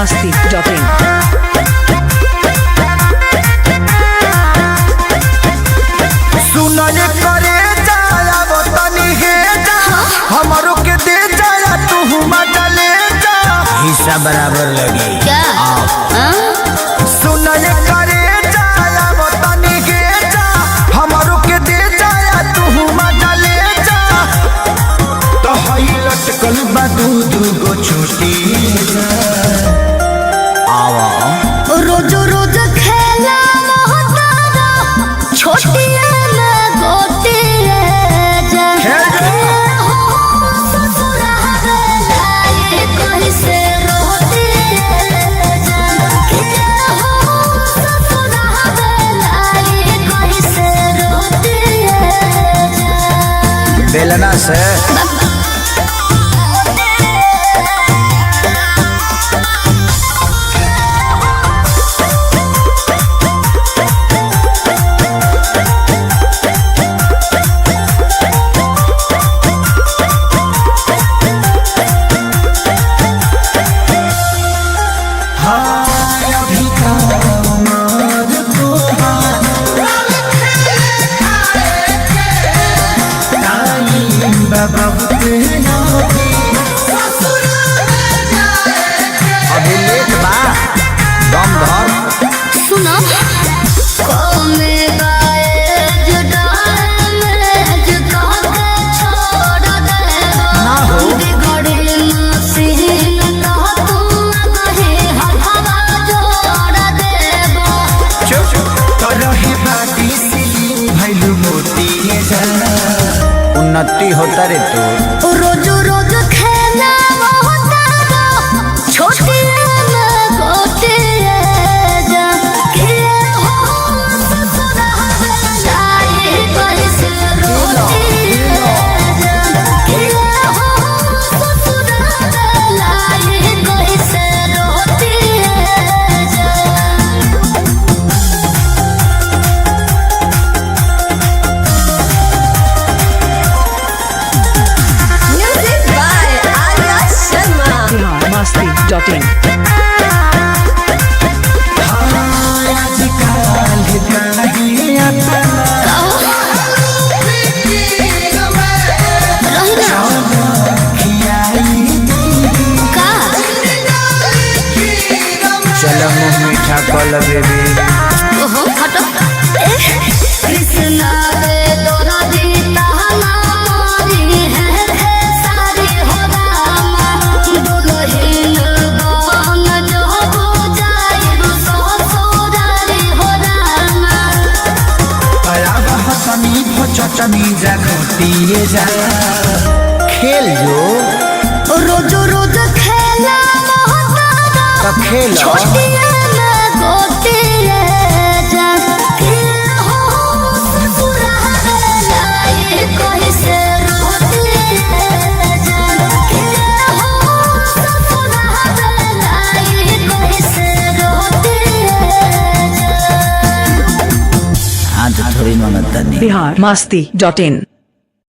masti.in सुनने करे जाया वो तनी हे जा हमारो के दे जाया तू मजा ले जा हिस्सा बराबर लगे क्या सुनने करे जाया वो तनी हे जा हमारो के दे जाया तू मजा ले जा तो हई लटकल बा दूध गो छोटी आवा रोज रोज खेला मोहतारा छोटी बेलना से अभी लेट बा दम धर सुनो ना हो उन्नति होता रे तो रोज रोज खेला छोटी masti.in चलो मुँह मीठा कल बेबी कृष्णा रे तोरा दीता हमारी है सारी हो रामा दुल्हन बन जो बुझाई ससुरारी हो रामा हसनी चटनी जागतिए जा खेल जो रोज रोज खेला तब खेल हाँ तो थोड़ी ममता नहीं masti.in